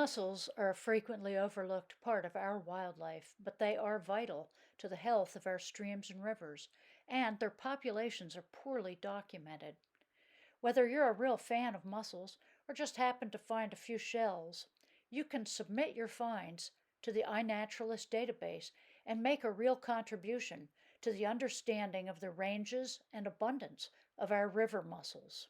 Mussels are a frequently overlooked part of our wildlife, but they are vital to the health of our streams and rivers, and their populations are poorly documented. Whether you're a real fan of mussels or just happen to find a few shells, you can submit your finds to the iNaturalist database and make a real contribution to the understanding of the ranges and abundance of our river mussels.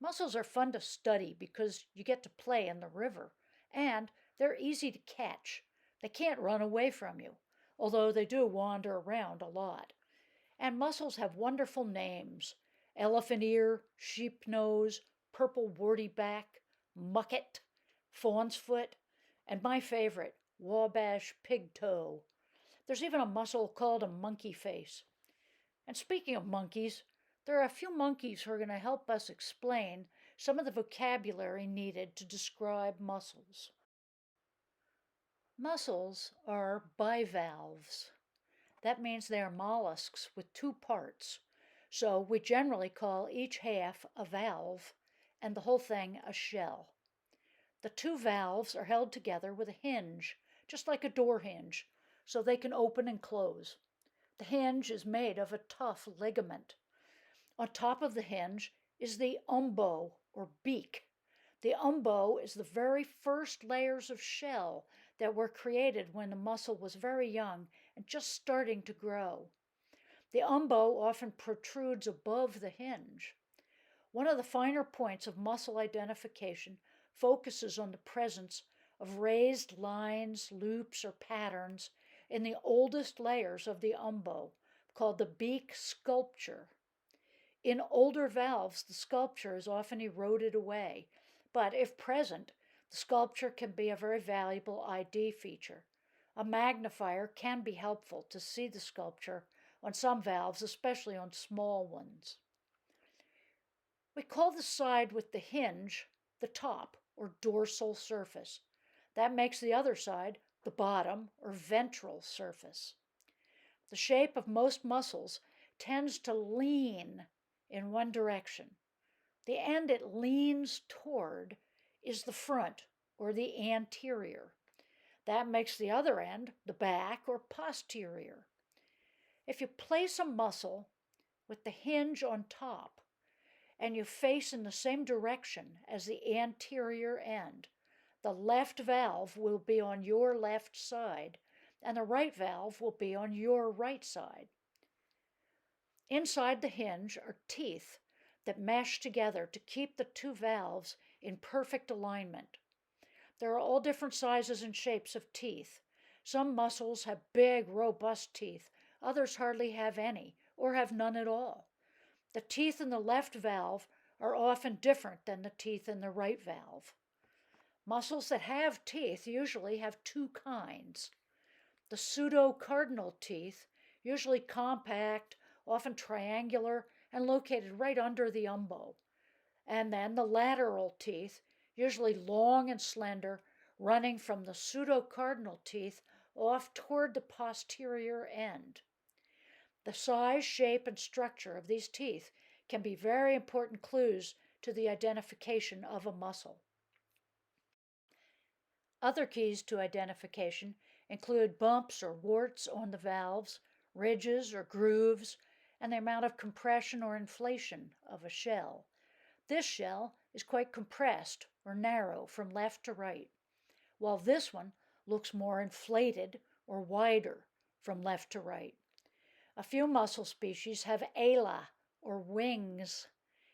Mussels are fun to study because you get to play in the river, and they're easy to catch. They can't run away from you, although they do wander around a lot. And mussels have wonderful names: elephant ear, sheep nose, purple warty back, mucket, fawn's foot, and my favorite, wabash pig toe. There's even a mussel called a monkey face. And speaking of monkeys, there are a few monkeys who are going to help us explain some of the vocabulary needed to describe mussels. Mussels are bivalves. That means they are mollusks with two parts. So we generally call each half a valve and the whole thing a shell. The two valves are held together with a hinge, just like a door hinge, so they can open and close. The hinge is made of a tough ligament. On top of the hinge is the umbo, or beak. The umbo is the very first layers of shell that were created when the mussel was very young and just starting to grow. The umbo often protrudes above the hinge. One of the finer points of mussel identification focuses on the presence of raised lines, loops, or patterns in the oldest layers of the umbo, called the beak sculpture. In older valves, the sculpture is often eroded away, but if present, the sculpture can be a very valuable ID feature. A magnifier can be helpful to see the sculpture on some valves, especially on small ones. We call the side with the hinge the top, or dorsal surface. That makes the other side the bottom, or ventral surface. The shape of most mussels tends to lean in one direction. The end it leans toward is the front, or the anterior. That makes the other end the back, or posterior. If you place a mussel with the hinge on top and you face in the same direction as the anterior end, the left valve will be on your left side and the right valve will be on your right side. Inside the hinge are teeth that mesh together to keep the two valves in perfect alignment. There are all different sizes and shapes of teeth. Some mussels have big, robust teeth. Others hardly have any, or have none at all. The teeth in the left valve are often different than the teeth in the right valve. Mussels that have teeth usually have two kinds. The pseudo-cardinal teeth, usually compact, often triangular, and located right under the umbo. And then the lateral teeth, usually long and slender, running from the pseudo-cardinal teeth off toward the posterior end. The size, shape, and structure of these teeth can be very important clues to the identification of a mussel. Other keys to identification include bumps or warts on the valves, ridges or grooves, and the amount of compression or inflation of a shell. This shell is quite compressed or narrow from left to right, while this one looks more inflated or wider from left to right. A few mussel species have ala, or wings,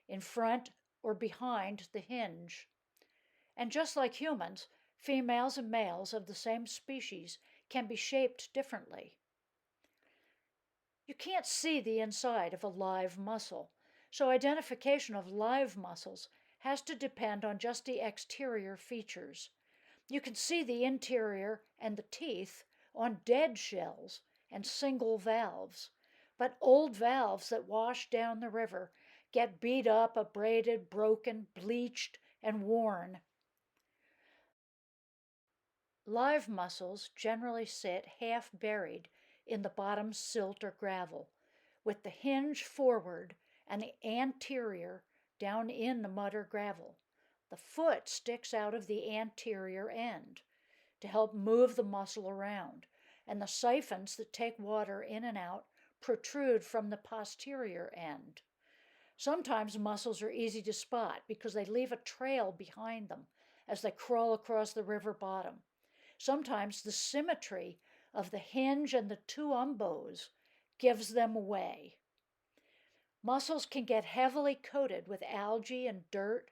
in front or behind the hinge. And just like humans, females and males of the same species can be shaped differently. You can't see the inside of a live mussel, so identification of live mussels has to depend on just the exterior features. You can see the interior and the teeth on dead shells and single valves, but old valves that wash down the river get beat up, abraded, broken, bleached, and worn. Live mussels generally sit half buried in the bottom silt or gravel, with the hinge forward and the anterior down in the mud or gravel. The foot sticks out of the anterior end to help move the muscle around, and the siphons that take water in and out protrude from the posterior end. Sometimes mussels are easy to spot because they leave a trail behind them as they crawl across the river bottom. Sometimes the symmetry of the hinge and the two umbos gives them away. Mussels can get heavily coated with algae and dirt.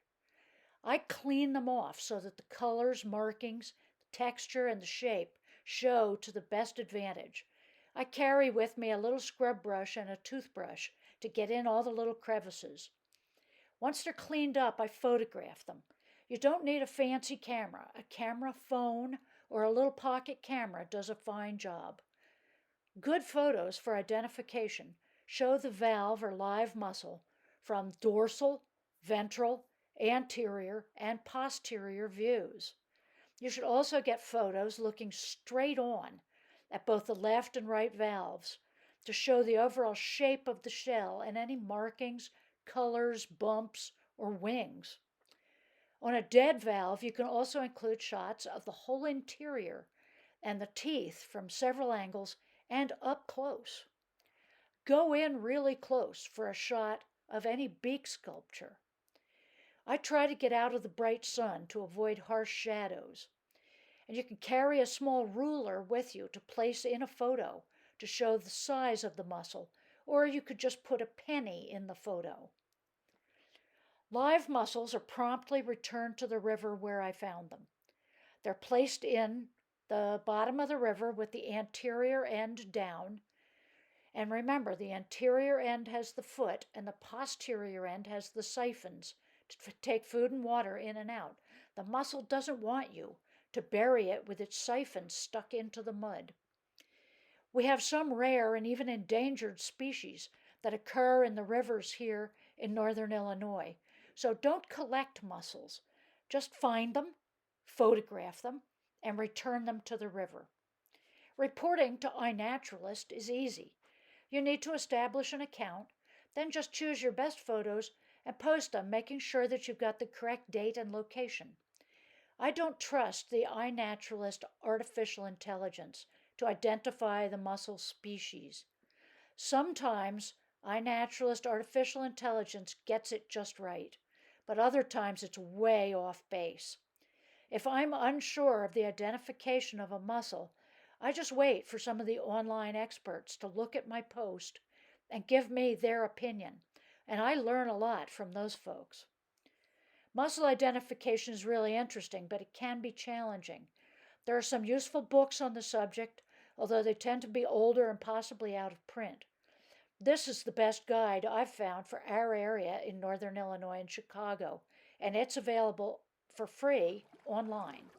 I clean them off so that the colors, markings, texture, and the shape show to the best advantage. I carry with me a little scrub brush and a toothbrush to get in all the little crevices. Once they're cleaned up, I photograph them. You don't need a fancy camera. A camera phone or a little pocket camera does a fine job. Good photos for identification show the valve or live mussel from dorsal, ventral, anterior, and posterior views. You should also get photos looking straight on at both the left and right valves to show the overall shape of the shell and any markings, colors, bumps, or wings. On a dead valve, you can also include shots of the whole interior and the teeth from several angles and up close. Go in really close for a shot of any beak sculpture. I try to get out of the bright sun to avoid harsh shadows. And you can carry a small ruler with you to place in a photo to show the size of the mussel, or you could just put a penny in the photo. Live mussels are promptly returned to the river where I found them. They're placed in the bottom of the river with the anterior end down. And remember, the anterior end has the foot and the posterior end has the siphons to take food and water in and out. The mussel doesn't want you to bury it with its siphons stuck into the mud. We have some rare and even endangered species that occur in the rivers here in northern Illinois. So don't collect mussels. Just find them, photograph them, and return them to the river. Reporting to iNaturalist is easy. You need to establish an account, then just choose your best photos and post them, making sure that you've got the correct date and location. I don't trust the iNaturalist artificial intelligence to identify the mussel species. Sometimes iNaturalist artificial intelligence gets it just right, but other times it's way off base. If I'm unsure of the identification of a mussel, I just wait for some of the online experts to look at my post and give me their opinion, and I learn a lot from those folks. Mussel identification is really interesting, but it can be challenging. There are some useful books on the subject, although they tend to be older and possibly out of print. This is the best guide I've found for our area in northern Illinois and Chicago, and it's available for free online.